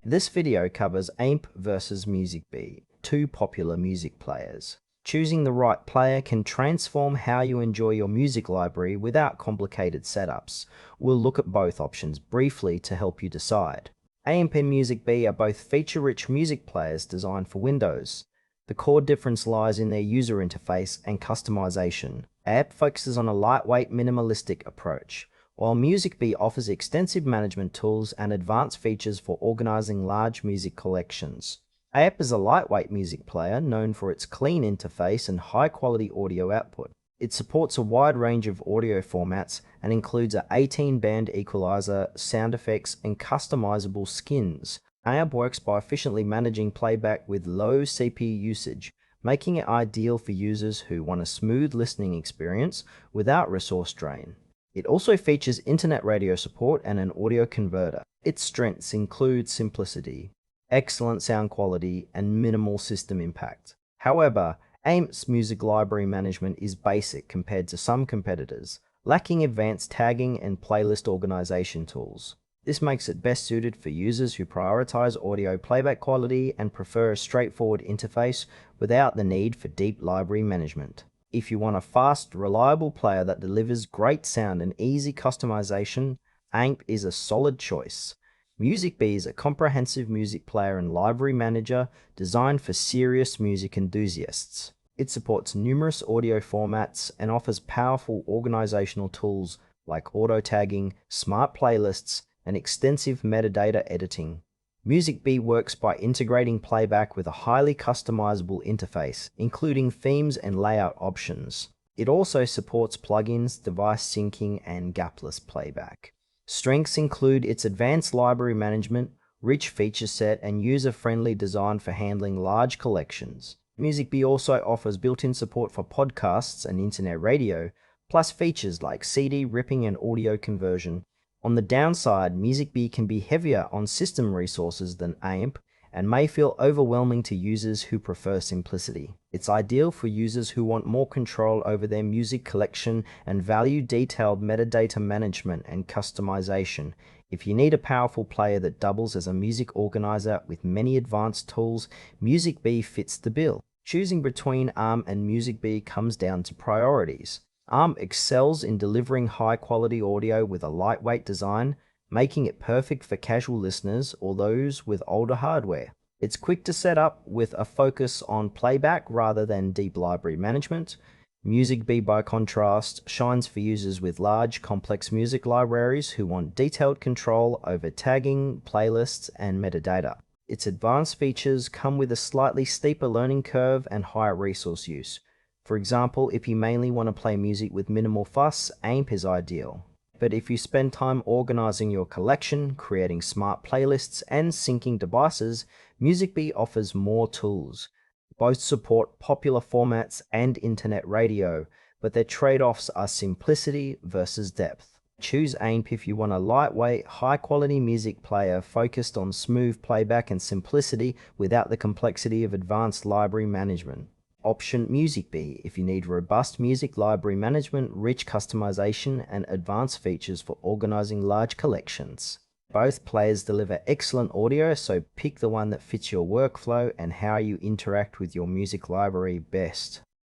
This video covers AIMP versus MusicBee, two popular music players. Choosing the right player can transform how you enjoy your music library without complicated setups. We'll look at both options briefly to help you decide. AIMP and MusicBee are both feature-rich music players designed for Windows. The core difference lies in their user interface and customization. AIMP focuses on a lightweight, minimalistic approach, while MusicBee offers extensive management tools and advanced features for organizing large music collections. AIMP is a lightweight music player known for its clean interface and high-quality audio output. It supports a wide range of audio formats and includes an 18-band equalizer, sound effects, and customizable skins. AIMP works by efficiently managing playback with low CPU usage, making it ideal for users who want a smooth listening experience without resource drain. It also features internet radio support and an audio converter. Its strengths include simplicity, excellent sound quality, and minimal system impact. However, AIMP's music library management is basic compared to some competitors, lacking advanced tagging and playlist organization tools. This makes it best suited for users who prioritize audio playback quality and prefer a straightforward interface without the need for deep library management. If you want a fast, reliable player that delivers great sound and easy customization, AIMP is a solid choice. MusicBee is a comprehensive music player and library manager designed for serious music enthusiasts. It supports numerous audio formats and offers powerful organizational tools like auto-tagging, smart playlists, and extensive metadata editing. MusicBee works by integrating playback with a highly customizable interface, including themes and layout options. It also supports plugins, device syncing, and gapless playback. Strengths include its advanced library management, rich feature set, and user-friendly design for handling large collections. MusicBee also offers built-in support for podcasts and internet radio, plus features like CD ripping and audio conversion. On the downside, MusicBee can be heavier on system resources than AIMP and may feel overwhelming to users who prefer simplicity. It's ideal for users who want more control over their music collection and value detailed metadata management and customization. If you need a powerful player that doubles as a music organizer with many advanced tools, MusicBee fits the bill. Choosing between AIMP and MusicBee comes down to priorities. AIMP excels in delivering high-quality audio with a lightweight design, making it perfect for casual listeners or those with older hardware. It's quick to set up with a focus on playback rather than deep library management. MusicBee, by contrast, shines for users with large, complex music libraries who want detailed control over tagging, playlists, and metadata. Its advanced features come with a slightly steeper learning curve and higher resource use. For example, if you mainly want to play music with minimal fuss, AIMP is ideal. But if you spend time organizing your collection, creating smart playlists, and syncing devices, MusicBee offers more tools. Both support popular formats and internet radio, but their trade-offs are simplicity versus depth. Choose AIMP if you want a lightweight, high-quality music player focused on smooth playback and simplicity without the complexity of advanced library management. Option MusicBee if you need robust music library management, rich customization, and advanced features for organizing large collections. Both players deliver excellent audio, so pick the one that fits your workflow and how you interact with your music library best.